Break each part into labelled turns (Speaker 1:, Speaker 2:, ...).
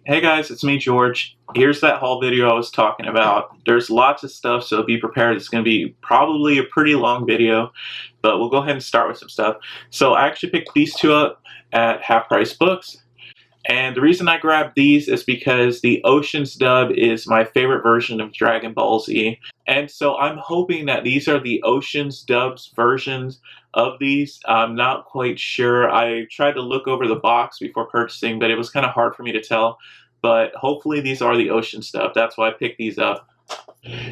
Speaker 1: Hey guys, it's me, George. Here's that haul video I was talking about. There's lots of stuff, so be prepared. It's going to be probably a pretty long video, but we'll go ahead and start with some stuff. So I actually picked these two up at Half Price Books, and the reason I grabbed these is because the Ocean's dub is my favorite version of Dragon Ball Z, and so I'm hoping that these are the Ocean's dubs versions of these. I'm not quite sure. I tried to look over the box before purchasing, but it was kind of hard for me to tell. But hopefully these are the Ocean stuff. That's why I picked these up.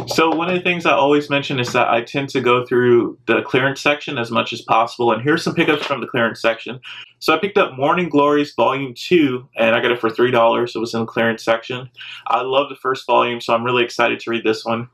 Speaker 1: So one of the things I always mention is that I tend to go through the clearance section as much as possible, and here's some pickups from the clearance section. So I picked up Morning Glories Volume 2, and I got it for $3. It was in the clearance section. I love the first volume, so I'm really excited to read this one.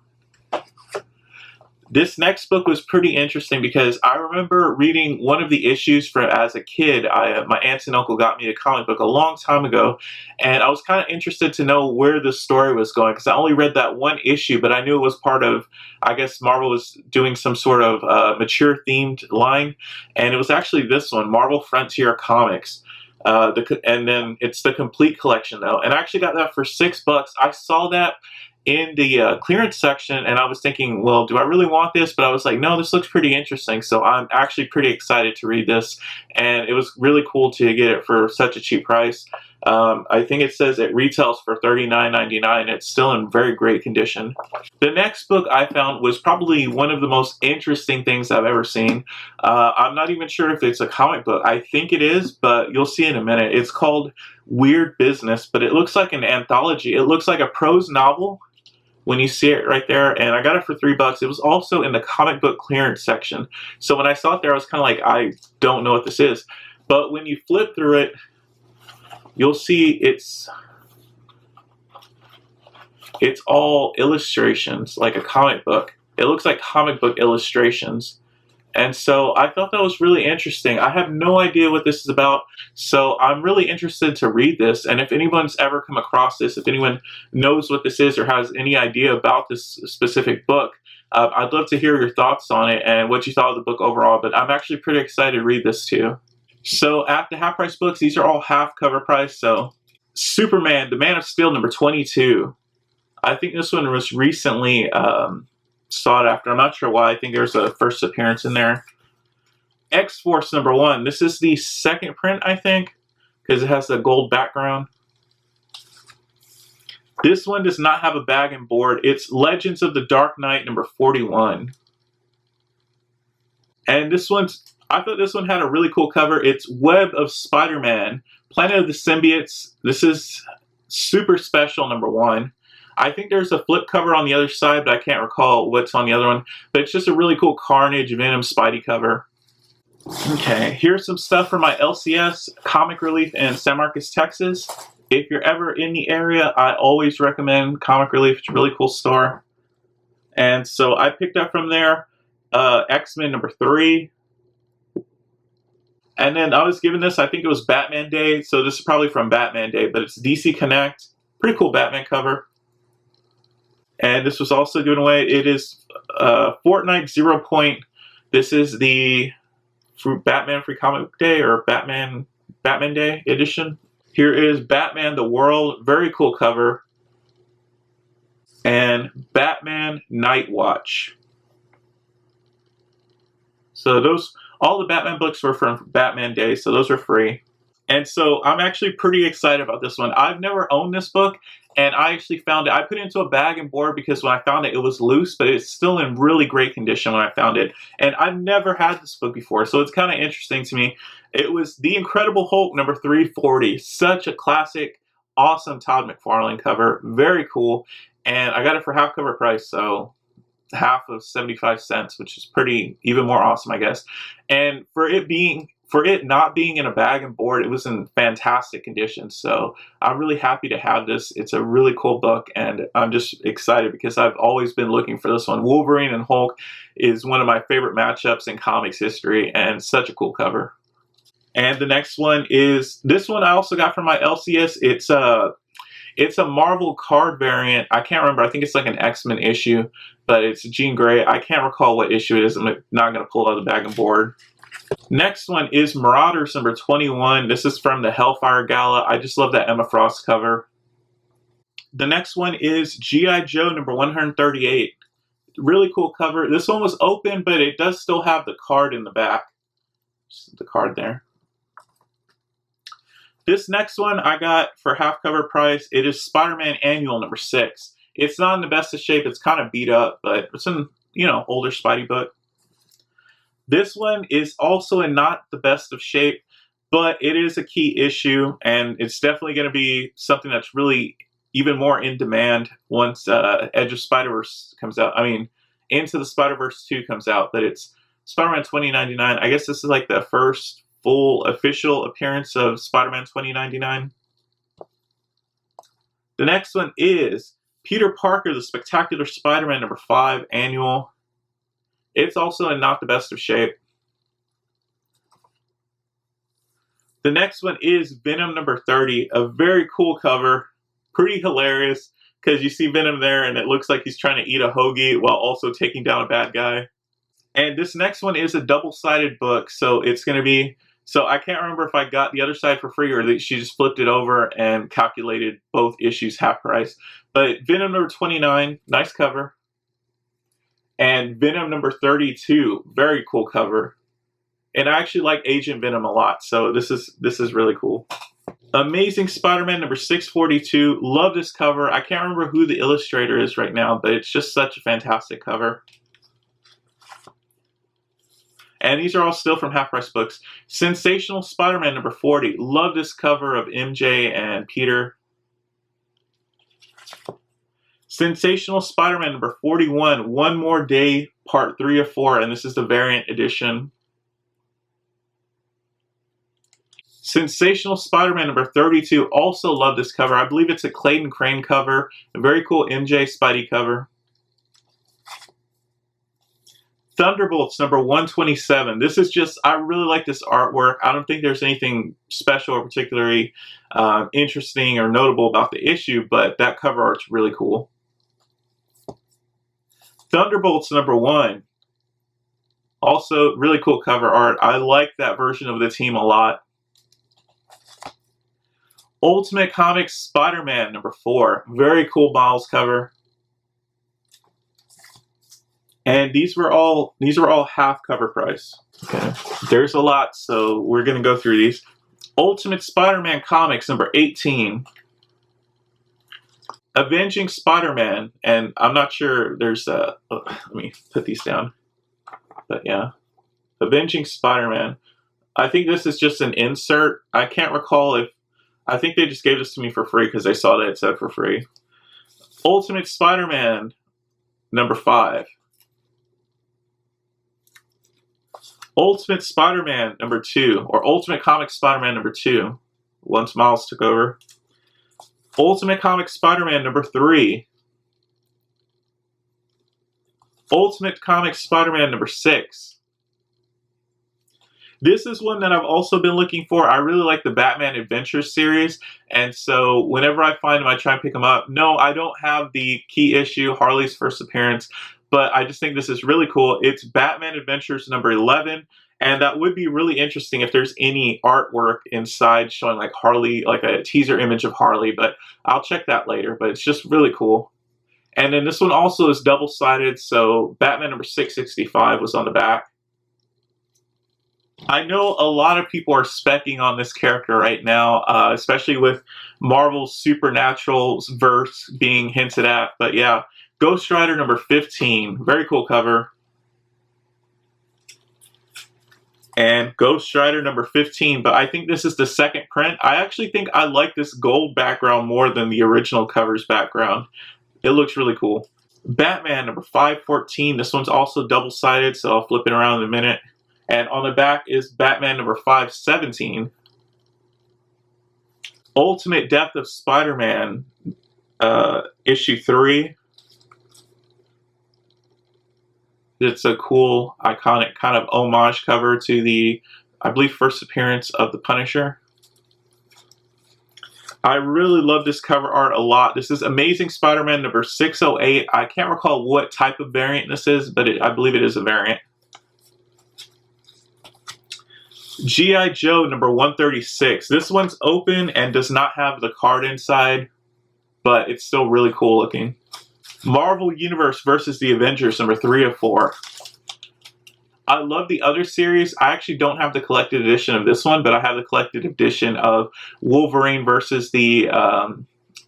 Speaker 1: This next book was pretty interesting because I remember reading one of the issues as a kid. My aunts and uncle got me a comic book a long time ago, and I was kind of interested to know where the story was going because I only read that one issue, but I knew it was part of, I guess Marvel was doing some sort of mature themed line, and it was actually this one, Marvel Frontier Comics. And then it's the complete collection though, and I actually got that for $6. I saw that in the clearance section, and I was thinking, well, do I really want this? But I was like, no, this looks pretty interesting, so I'm actually pretty excited to read this, and it was really cool to get it for such a cheap price. I think it says it retails for $39.99. It's still in very great condition. The next book I found was probably one of the most interesting things I've ever seen. I'm not even sure if it's a comic book. I think it is, but you'll see in a minute. It's called Weird Business, but it looks like an anthology. It looks like a prose novel when you see it right there, and I got it for $3. It was also in the comic book clearance section. So when I saw it there, I was kind of like, I don't know what this is. But when you flip through it, you'll see it's all illustrations, like a comic book. It looks like comic book illustrations. And so I thought that was really interesting. I have no idea what this is about, so I'm really interested to read this. And if anyone's ever come across this, if anyone knows what this is or has any idea about this specific book, I'd love to hear your thoughts on it and what you thought of the book overall. But I'm actually pretty excited to read this too. So at the Half Price Books, these are all half cover price. So Superman, the Man of Steel, number 22. I think this one was recently sought after. I'm not sure why. I think there's a first appearance in there. X-Force number 1. This is the second print, I think, because it has the gold background. This one does not have a bag and board. It's Legends of the Dark Knight number 41. And this one's, I thought this one had a really cool cover. It's Web of Spiderman, Planet of the Symbiotes. This is super special number 1. I think there's a flip cover on the other side, but I can't recall what's on the other one. But it's just a really cool Carnage Venom Spidey cover. Okay, here's some stuff from my LCS Comic Relief in San Marcos, Texas. If you're ever in the area, I always recommend Comic Relief. It's a really cool store. And so I picked up from there X-Men number 3. And then I was given this, I think it was Batman Day. So this is probably from Batman Day, but it's DC Connect. Pretty cool Batman cover. And this was also given away. It is Fortnite 0 Point. This is the Batman Free Comic Day or Batman Day edition. Here is Batman the World. Very cool cover. And Batman Night Watch. So those, all the Batman books were from Batman Day, so those are free. And so I'm actually pretty excited about this one. I've never owned this book, and I actually found it. I put it into a bag and board because when I found it, it was loose, but it's still in really great condition when I found it. And I've never had this book before, so it's kind of interesting to me. It was The Incredible Hulk number 340. Such a classic, awesome Todd McFarlane cover. Very cool. And I got it for half cover price, so half of 75 cents, which is pretty, even more awesome, I guess. And for it not being in a bag and board, it was in fantastic condition. So I'm really happy to have this. It's a really cool book, and I'm just excited because I've always been looking for this one. Wolverine and Hulk is one of my favorite matchups in comics history, and such a cool cover. And the next one is, this one I also got from my LCS. It's a Marvel card variant. I can't remember. I think it's like an X-Men issue, but it's Jean Grey. I can't recall what issue it is. I'm not going to pull out the bag and board. Next one is Marauders number 21. This is from the Hellfire Gala. I just love that Emma Frost cover. The next one is G.I. Joe number 138. Really cool cover. This one was open, but it does still have the card in the back. Just the card there. This next one I got for half cover price. It is Spider-Man Annual number 6. It's not in the best of shape. It's kind of beat up, but it's an, older Spidey book. This one is also in not the best of shape, but it is a key issue, and it's definitely going to be something that's really even more in demand once Edge of Spider-Verse comes out. I mean, Into the Spider-Verse 2 comes out, but it's Spider-Man 2099. I guess this is like the first full official appearance of Spider-Man 2099. The next one is Peter Parker, the Spectacular Spider-Man number 5 annual. It's also in not the best of shape. The next one is Venom number 30, a very cool cover, pretty hilarious because you see Venom there and it looks like he's trying to eat a hoagie while also taking down a bad guy. And this next one is a double-sided book, so it's going to be, so I can't remember if I got the other side for free or that she just flipped it over and calculated both issues half price. But Venom number 29, nice cover. And Venom number 32, very cool cover. And I actually like Agent Venom a lot, so this is really cool. Amazing Spider-Man number 642, love this cover. I can't remember who the illustrator is right now, but it's just such a fantastic cover. And these are all still from Half Price Books. Sensational Spider-Man number 40. Love this cover of MJ and Peter. Sensational Spider-Man number 41. One More Day, part 3 of 4. And this is the variant edition. Sensational Spider-Man number 32. Also love this cover. I believe it's a Clayton Crane cover. A very cool MJ Spidey cover. Thunderbolts number 127. This is just, I really like this artwork. I don't think there's anything special or particularly interesting or notable about the issue, but that cover art's really cool. Thunderbolts number 1. Also, really cool cover art. I like that version of the team a lot. Ultimate Comics Spider-Man number 4. Very cool Miles cover. And these were all half cover price. Okay. There's a lot, so we're gonna go through these. Ultimate Spider-Man Comics number 18. Avenging Spider-Man, and I'm not sure there's a, let me put these down. But yeah. Avenging Spider-Man. I think this is just an insert. I can't recall if, I think they just gave this to me for free because they saw that it said for free. Ultimate Spider-Man number 5. Ultimate Spider-Man number 2, or Ultimate Comics Spider-Man number 2, once Miles took over. Ultimate Comics Spider-Man number 3. Ultimate Comics Spider-Man number 6. This is one that I've also been looking for. I really like the Batman Adventures series, and so whenever I find them, I try and pick them up. No, I don't have the key issue, Harley's first appearance, but I just think this is really cool. It's Batman Adventures number 11, and that would be really interesting if there's any artwork inside showing like Harley, like a teaser image of Harley, but I'll check that later, but it's just really cool. And then this one also is double-sided, so Batman number 665 was on the back. I know a lot of people are specking on this character right now, especially with Marvel's Supernatural verse being hinted at, but yeah. Ghost Rider number 15, very cool cover. And Ghost Rider number 15, but I think this is the second print. I actually think I like this gold background more than the original cover's background. It looks really cool. Batman number 514, this one's also double-sided, so I'll flip it around in a minute. And on the back is Batman number 517. Ultimate Death of Spider-Man, issue 3. It's a cool, iconic kind of homage cover to the, I believe, first appearance of the Punisher. I really love this cover art a lot. This is Amazing Spider-Man number 608. I can't recall what type of variant this is, but I believe it is a variant. G.I. Joe number 136. This one's open and does not have the card inside. but it's still really cool looking. Marvel Universe versus the Avengers, number 3 of 4. I love the other series. I actually don't have the collected edition of this one, but I have the collected edition of Wolverine versus the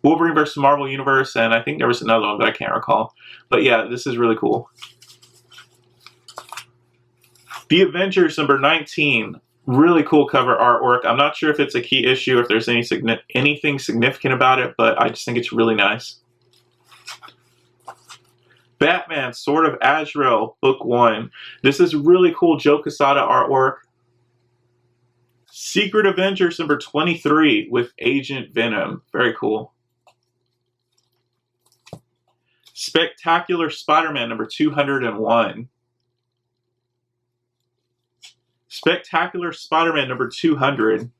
Speaker 1: Wolverine versus Marvel Universe, and I think there was another one, but I can't recall. But yeah, this is really cool. The Avengers, number 19. Really cool cover artwork. I'm not sure if it's a key issue, if there's anything significant about it, but I just think it's really nice. Batman, Sword of Azrael, Book 1. This is really cool Joe Quesada artwork. Secret Avengers, number 23, with Agent Venom. Very cool. Spectacular Spider-Man, number 201. Spectacular Spider-Man, number 200.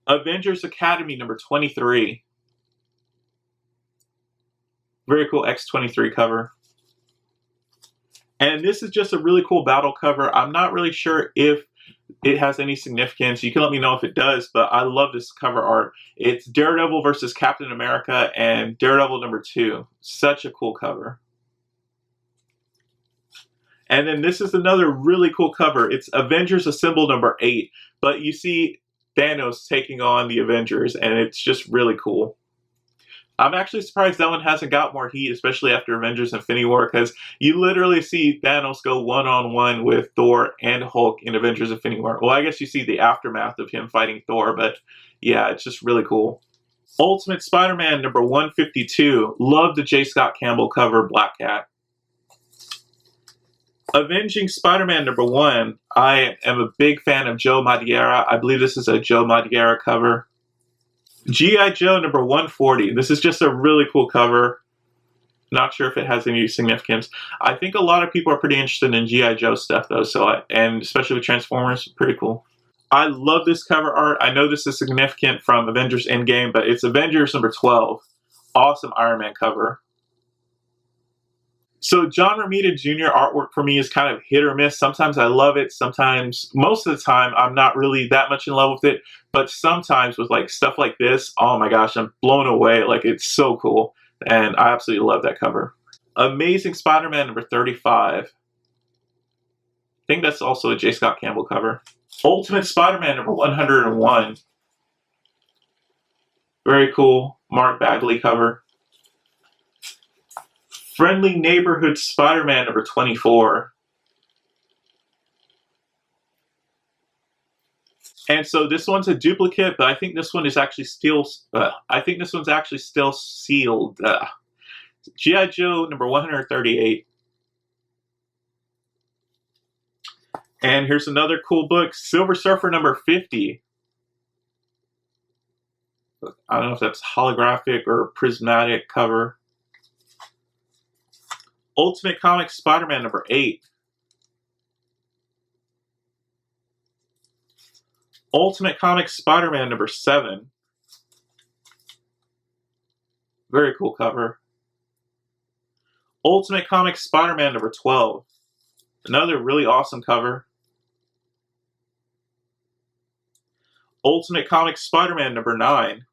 Speaker 1: Avengers Academy, number 23. Very cool X-23 cover. And this is just a really cool battle cover. I'm not really sure if it has any significance. You can let me know if it does, but I love this cover art. It's Daredevil versus Captain America and Daredevil number 2. Such a cool cover. And then this is another really cool cover. It's Avengers Assemble number 8. But you see Thanos taking on the Avengers, and it's just really cool. I'm actually surprised that one hasn't got more heat, especially after Avengers Infinity War, because you literally see Thanos go one-on-one with Thor and Hulk in Avengers Infinity War. Well, I guess you see the aftermath of him fighting Thor, but yeah, it's just really cool. Ultimate Spider-Man number 152. Love the J. Scott Campbell cover, Black Cat. Avenging Spider-Man number 1. I am a big fan of Joe Madureira. I believe this is a Joe Madureira cover. G.I. Joe number 140. This is just a really cool cover. Not sure if it has any significance. I think a lot of people are pretty interested in G.I. Joe stuff though, and especially with Transformers, pretty cool. I love this cover art. I know this is significant from Avengers Endgame, but it's Avengers number 12. Awesome Iron Man cover. So John Romita Jr. artwork for me is kind of hit or miss. Sometimes I love it. Sometimes, most of the time, I'm not really that much in love with it. But sometimes with like stuff like this, oh my gosh, I'm blown away. Like, it's so cool. And I absolutely love that cover. Amazing Spider-Man number 35. I think that's also a J. Scott Campbell cover. Ultimate Spider-Man number 101. Very cool Mark Bagley cover. Friendly Neighborhood Spider-Man number 24. And so this one's a duplicate, but I think this one is actually still. Still sealed. G.I. Joe number 138. And here's another cool book, Silver Surfer number 50. I don't know if that's holographic or prismatic cover. Ultimate Comics Spider-Man number 8. Ultimate Comics Spider-Man number 7. Very cool cover. Ultimate Comics Spider-Man number 12. Another really awesome cover. Ultimate Comics Spider-Man number 9.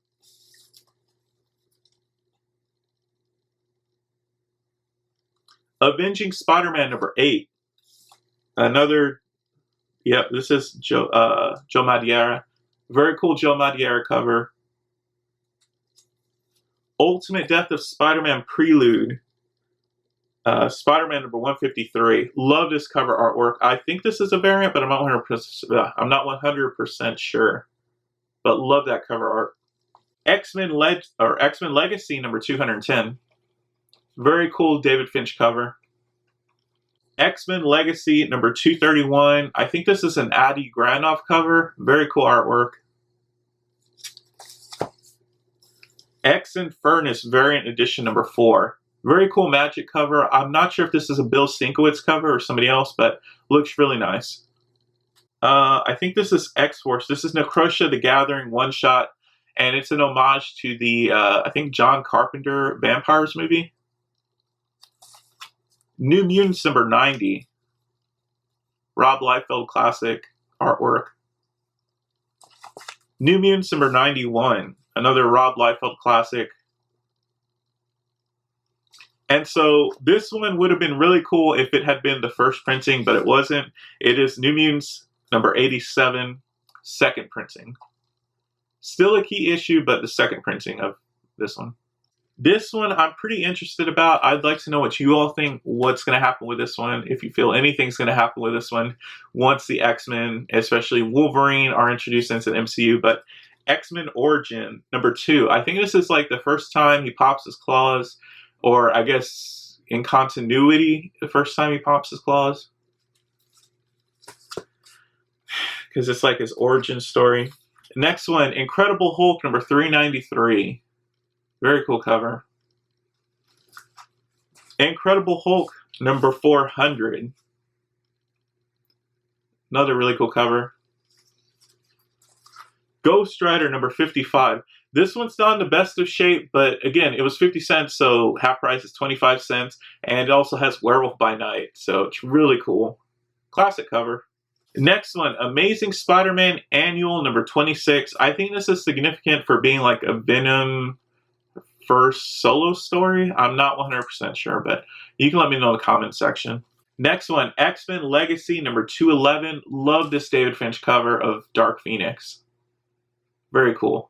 Speaker 1: Avenging Spider-Man number 8. Another, yep, this is Joe Madureira. Very cool Joe Madureira cover. Ultimate Death of Spider-Man Prelude. Spider-Man number 153. Love this cover artwork. I think this is a variant, but I'm not 100% sure. But love that cover art. X-Men Legacy number 210. Very cool David Finch cover. X-Men Legacy number 231. I think this is an Adi Granov cover. Very cool artwork. X Infernus Variant Edition number 4. Very cool Magic cover. I'm not sure if this is a Bill Sienkiewicz cover or somebody else, but looks really nice. I think this is X-Force. This is Necrosha the Gathering one-shot, and it's an homage to the, I think, John Carpenter Vampires movie. New Mutants number 90. Rob Liefeld classic artwork. New Mutants number 91, another Rob Liefeld classic. And so this one would have been really cool if it had been the first printing, but it wasn't. It is New Mutants number 87, second printing. Still a key issue, but the second printing of this one. This one I'm pretty interested about. I'd like to know what you all think, what's going to happen with this one, if you feel anything's going to happen with this one once the X-Men, especially Wolverine, are introduced into the MCU. But X-Men Origin number 2, I think this is like the first time he pops his claws, or I guess in continuity, the first time he pops his claws, because it's like his origin story. Next one, Incredible Hulk number 393. Very cool cover. Incredible Hulk number 400. Another really cool cover. Ghost Rider number 55. This one's not in the best of shape, but again, it was 50 cents, so half price is 25 cents. And it also has Werewolf by Night, so it's really cool. Classic cover. Next one, Amazing Spider-Man Annual number 26. I think this is significant for being like a Venom first solo story. I'm not 100% sure, but you can let me know in the comment section. Next one, X-Men Legacy number 211. Love this David Finch cover of Dark Phoenix. Very cool.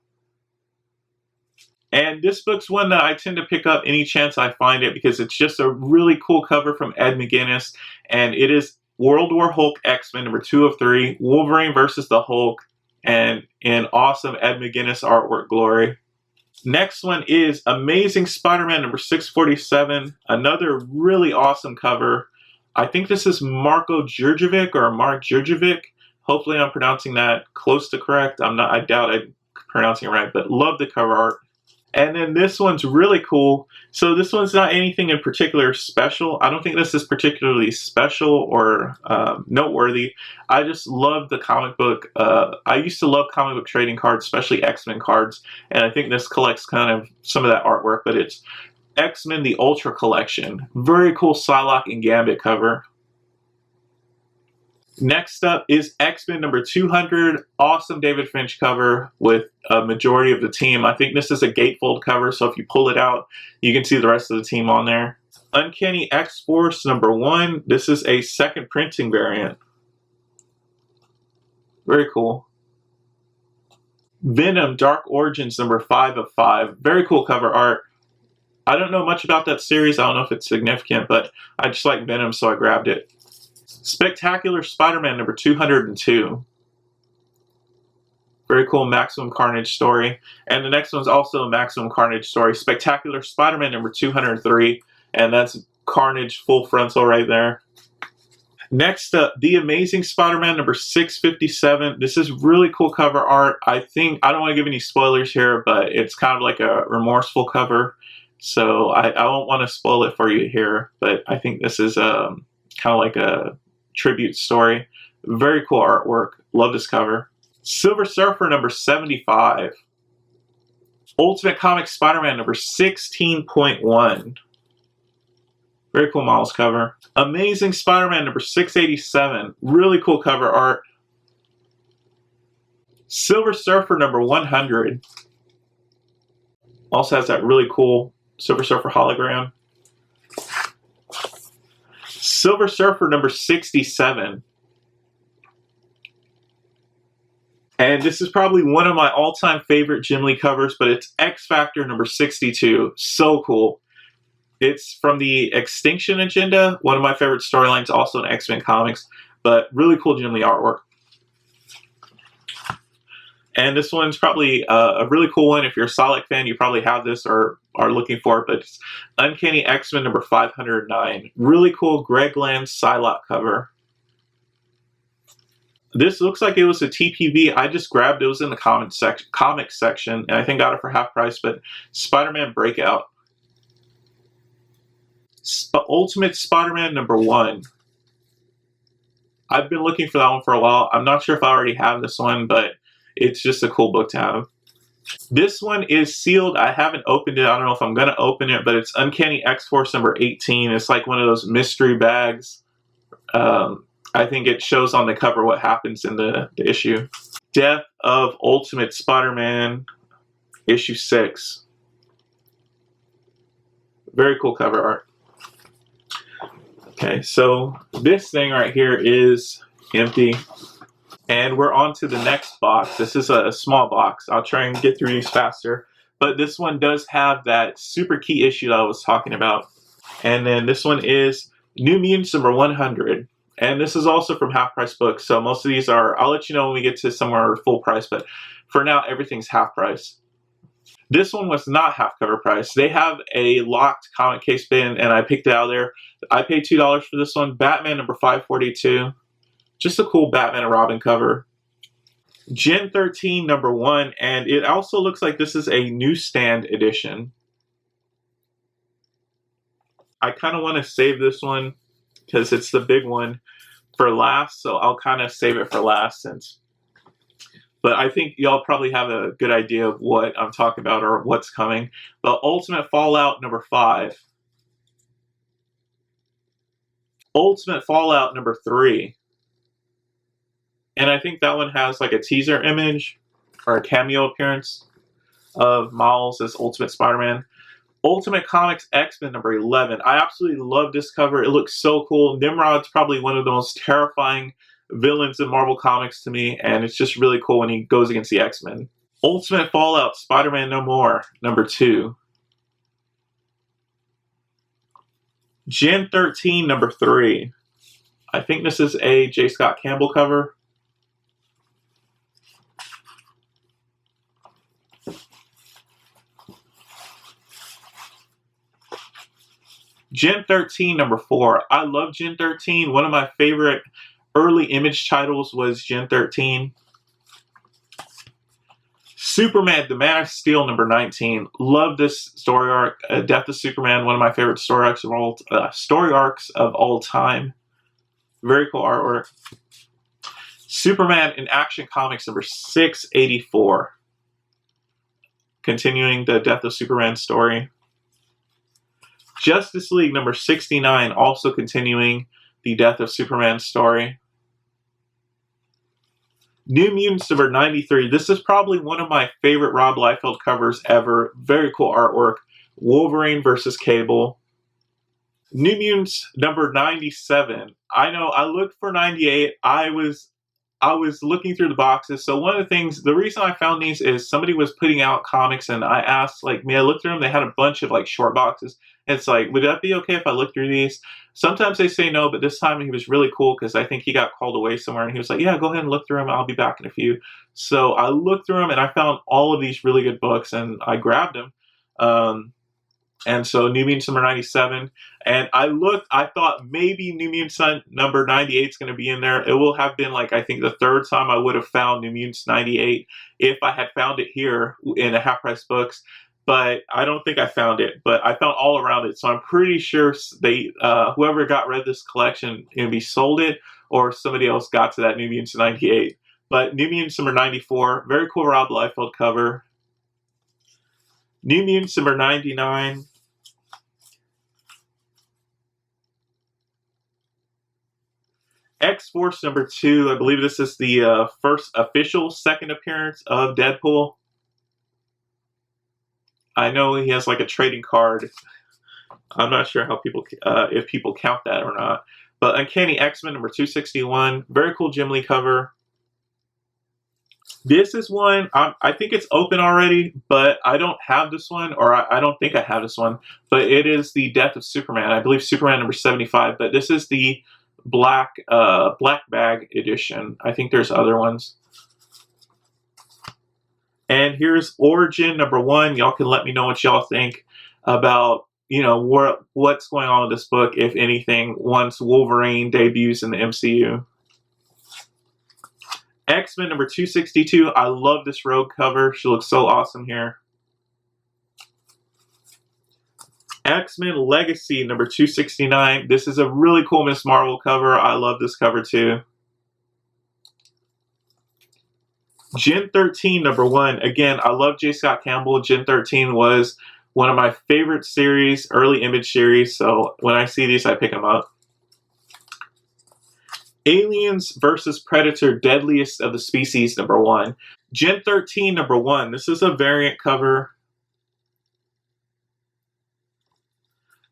Speaker 1: And this book's one that I tend to pick up any chance I find it because it's just a really cool cover from Ed McGuinness. And it is World War Hulk X-Men number 2 of 3, Wolverine versus the Hulk, and in awesome Ed McGuinness artwork glory. Next one is Amazing Spider-Man number 647, another really awesome cover. I think this is Marko Djurjevic or Mark Djurjevic. Hopefully I'm pronouncing that close to correct. I doubt I'm pronouncing it right, but love the cover art. And then this one's really cool. So this one's not anything in particular special. I don't think this is particularly special or noteworthy. I just love the comic book. I used to love comic book trading cards, especially X-Men cards. And I think this collects kind of some of that artwork, but it's X-Men the Ultra Collection. Very cool Psylocke and Gambit cover. Next up is X-Men number 200. Awesome David Finch cover with a majority of the team. I think this is a gatefold cover, so if you pull it out, you can see the rest of the team on there. Uncanny X-Force number 1. This is a second printing variant. Very cool. Venom Dark Origins number 5 of 5. Very cool cover art. I don't know much about that series. I don't know if it's significant, but I just like Venom, so I grabbed it. Spectacular Spider-Man number 202. Very cool Maximum Carnage story. And the next one's also a Maximum Carnage story. Spectacular Spider-Man number 203. And that's Carnage full frontal right there. Next up, The Amazing Spider-Man number 657. This is really cool cover art. I don't want to give any spoilers here, but it's kind of like a remorseful cover. So I don't want to spoil it for you here. But I think this is kind of like a tribute story. Very cool artwork. Love this cover. Silver Surfer number 75. Ultimate Comics Spider-Man number 16.1. Very cool Miles cover. Amazing Spider-Man number 687. Really cool cover art. Silver Surfer number 100. Also has that really cool Silver Surfer hologram. Silver Surfer number 67. And this is probably one of my all-time favorite Jim Lee covers, but it's X Factor number 62. So cool. It's from the Extinction Agenda, one of my favorite storylines, also in X-Men comics, but really cool Jim Lee artwork. And this one's probably a really cool one. If you're a Psylocke fan, you probably have this or are looking for it, but it's Uncanny X-Men number 509. Really cool Greg Land Psylocke cover. This looks like it was a TPB. I just grabbed it. It was in the comic section, and I think got it for half price, but Spider-Man Breakout. Ultimate Spider-Man number 1. I've been looking for that one for a while. I'm not sure if I already have this one, but it's just a cool book to have. This one is sealed. I haven't opened it. I don't know if I'm going to open it, but it's Uncanny X-Force number 18. It's like one of those mystery bags. I think it shows on the cover what happens in the issue. Death of Ultimate Spider-Man, issue 6. Very cool cover art. Okay, so this thing right here is empty. And we're on to the next box. This is a small box. I'll try and get through these faster. But this one does have that super key issue that I was talking about. And then this one is New Mutants Number 100. And this is also from Half Price Books. So most of these are, I'll let you know when we get to somewhere full price. But for now, everything's half price. This one was not half cover price. They have a locked comic case bin, and I picked it out of there. I paid $2 for this one. Batman number 542. Just a cool Batman and Robin cover. Gen 13 number 1, and it also looks like this is a newsstand edition. I kind of want to save this one because it's the big one for last, so I'll kind of save it for last since. But I think y'all probably have a good idea of what I'm talking about or what's coming. The Ultimate Fallout number 5. Ultimate Fallout number 3. And I think that one has like a teaser image or a cameo appearance of Miles as Ultimate Spider-Man. Ultimate Comics X-Men number 11. I absolutely love this cover. It looks so cool. Nimrod's probably one of the most terrifying villains in Marvel Comics to me, and it's just really cool when he goes against the X-Men. Ultimate Fallout Spider-Man No More number 2. Gen 13 number 3. I think this is a J. Scott Campbell cover. Gen 13 number 4. I love Gen 13. One of my favorite early Image titles was Gen 13. Superman, The Man of Steel number 19. Love this story arc. Death of Superman, one of my favorite story arcs of all time. Very cool artwork. Superman in Action Comics number 684. Continuing the Death of Superman story. Justice League number 69, also continuing the Death of Superman story. New Mutants number 93. This is probably one of my favorite Rob Liefeld covers ever. Very cool artwork. Wolverine versus Cable. New Mutants number 97. I know I looked for 98. I was looking through the boxes. So one of the things, the reason I found these is somebody was putting out comics and I asked, like, may I look through them? They had a bunch of like short boxes. And it's like, would that be okay if I look through these? Sometimes they say no, but this time he was really cool because I think he got called away somewhere and he was like, yeah, go ahead and look through them. I'll be back in a few. So I looked through them and I found all of these really good books and I grabbed them. And so New Mutants number 97. And I thought maybe New Mutants number 98 is going to be in there. It will have been like, I think the third time I would have found New Mutants 98 if I had found it here in a Half Price Books. But I don't think I found it. But I found all around it. So I'm pretty sure they whoever got rid of this collection maybe sold it or somebody else got to that New Mutants 98. But New Mutants number 94, very cool Rob Liefeld cover. New Mutants number 99. X-Force number 2, I believe this is the first official second appearance of Deadpool. I know he has like a trading card. I'm not sure how if people count that or not. But Uncanny X-Men number 261, very cool Jim Lee cover. This is one, I think it's open already, but I don't have this one, or I don't think I have this one. But it is the Death of Superman. I believe Superman number 75, but this is the black bag edition. I think there's other ones. And here's Origin number 1. Y'all can let me know what y'all think about, you know, what's going on with this book, if anything, once Wolverine debuts in the MCU. X-Men number 262. I love this Rogue cover. She looks so awesome here. X-Men Legacy number 269. This is a really cool Miss Marvel cover. I love this cover too. Gen 13 number 1. Again, I love J. Scott Campbell. Gen 13 was one of my favorite series, early Image series. So when I see these, I pick them up. Aliens versus Predator, Deadliest of the Species, number 1. Gen 13, number 1. This is a variant cover.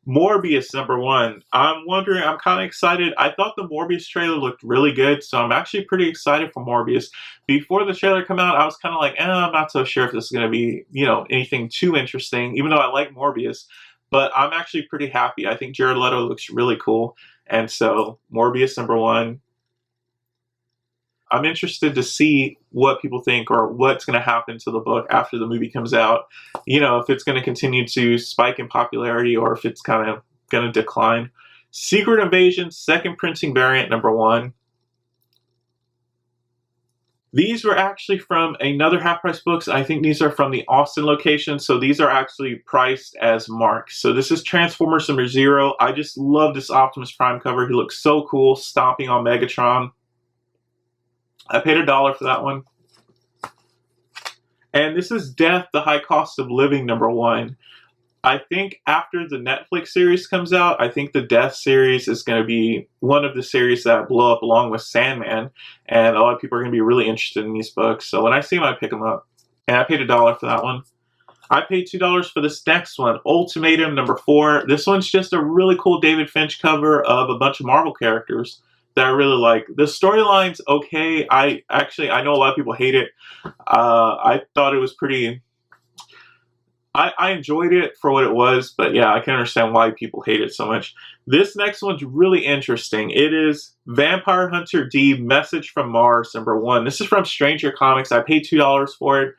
Speaker 1: Morbius, number 1. I'm kind of excited. I thought the Morbius trailer looked really good, so I'm actually pretty excited for Morbius. Before the trailer came out, I was kind of like, I'm not so sure if this is going to be, anything too interesting, even though I like Morbius. But I'm actually pretty happy. I think Jared Leto looks really cool. And so, Morbius, number 1. I'm interested to see what people think or what's going to happen to the book after the movie comes out. If it's going to continue to spike in popularity or if it's kind of going to decline. Secret Invasion, second printing variant, number 1. These were actually from another Half Price Books. I think these are from the Austin location, so these are actually priced as marks. So this is Transformers number 0. I just love this Optimus Prime cover. He looks so cool, stomping on Megatron. I paid $1 for that one. And this is Death, the High Cost of Living, number 1. I think after the Netflix series comes out, I think the Death series is going to be one of the series that blow up along with Sandman. And a lot of people are going to be really interested in these books. So when I see them, I pick them up. And I paid $1 for that one. I paid $2 for this next one, Ultimatum, number 4. This one's just a really cool David Finch cover of a bunch of Marvel characters that I really like. The storyline's okay. I know a lot of people hate it. I thought it was pretty... I enjoyed it for what it was, but yeah, I can understand why people hate it so much. This next one's really interesting. It is Vampire Hunter D, Message from Mars, number 1. This is from Stranger Comics. I paid $2 for it,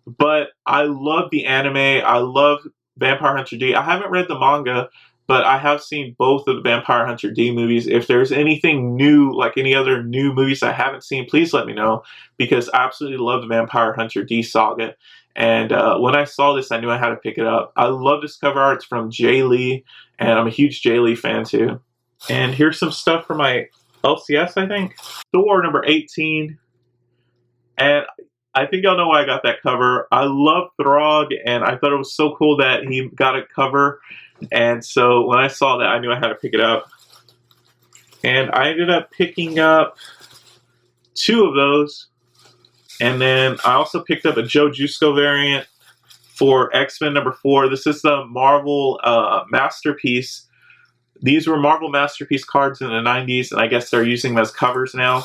Speaker 1: but I love the anime. I love Vampire Hunter D. I haven't read the manga, but I have seen both of the Vampire Hunter D movies. If there's anything new, like any other new movies I haven't seen, please let me know, because I absolutely love the Vampire Hunter D saga. And when I saw this, I knew I had to pick it up. I love this cover art. It's from Jay Lee, and I'm a huge Jay Lee fan too. And here's some stuff for my LCS, I think. Thor number 18. And I think y'all know why I got that cover. I love Throg, and I thought it was so cool that he got a cover. And so when I saw that, I knew I had to pick it up. And I ended up picking up 2 of those. And then I also picked up a Joe Jusko variant for X-Men number 4. This is the Marvel Masterpiece. These were Marvel Masterpiece cards in the 90s, and I guess they're using them as covers now.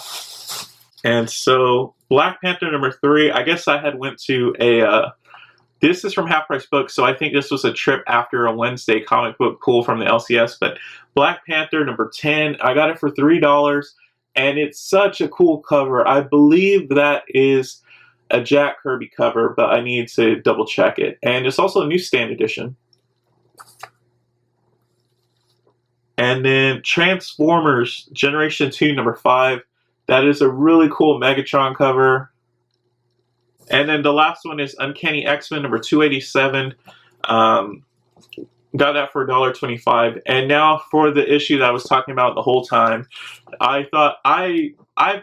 Speaker 1: And so Black Panther number 3, I guess I had went to a... this is from Half Price Books, so I think this was a trip after a Wednesday comic book pull from the LCS. But Black Panther number 10, I got it for $3. And it's such a cool cover. I believe that is a Jack Kirby cover, but I need to double check it. And it's also a newsstand edition. And then Transformers Generation 2 number 5. That is a really cool Megatron cover. And then the last one is Uncanny X-Men number 287. Got that for $1.25. And now for the issue that I was talking about the whole time. I thought I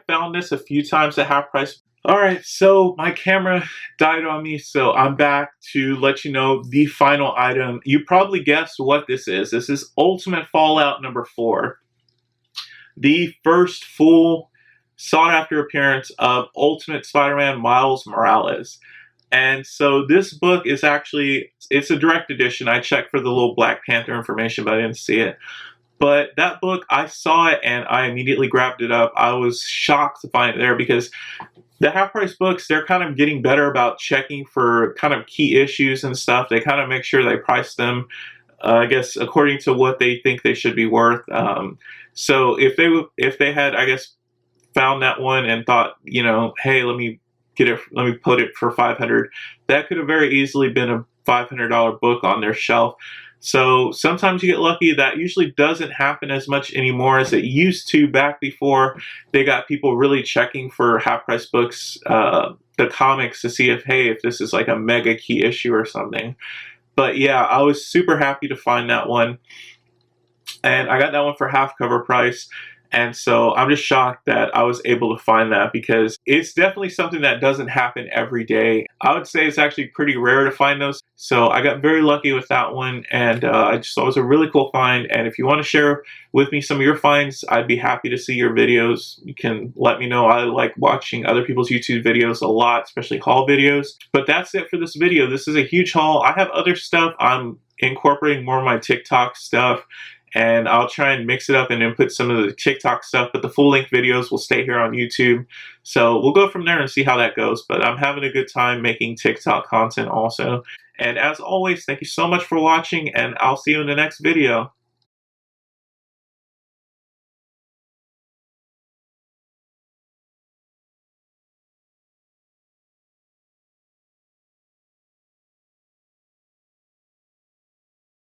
Speaker 1: found this a few times at Half Price. Alright, so my camera died on me, so I'm back to let you know the final item. You probably guessed what this is. This is Ultimate Fallout number 4. The first full sought-after appearance of Ultimate Spider-Man Miles Morales. And so this book is actually, it's a direct edition. I checked for the little Black Panther information, but I didn't see it. But that book, I saw it and I immediately grabbed it up. I was shocked to find it there because the Half Price Books, they're kind of getting better about checking for kind of key issues and stuff. They kind of make sure they price them, I guess, according to what they think they should be worth. So if they had, I guess, found that one and thought, hey, let me put it for $500. That could have very easily been a $500 book on their shelf. So sometimes you get lucky. That usually doesn't happen as much anymore as it used to back before they got people really checking for Half Price Books, the comics, to see if this is like a mega key issue or something. But yeah, I was super happy to find that one. And I got that one for half cover price. And so I'm just shocked that I was able to find that, because it's definitely something that doesn't happen every day. I would say it's actually pretty rare to find those. So I got very lucky with that one, and I just thought it was a really cool find. And if you want to share with me some of your finds, I'd be happy to see your videos. You can let me know. I like watching other people's YouTube videos a lot, especially haul videos. But that's it for this video. This is a huge haul. I have other stuff. I'm incorporating more of my TikTok stuff, and I'll try and mix it up and then put some of the TikTok stuff, but the full-length videos will stay here on YouTube. So we'll go from there and see how that goes. But I'm having a good time making TikTok content also. And as always, thank you so much for watching, and I'll see you in the next video.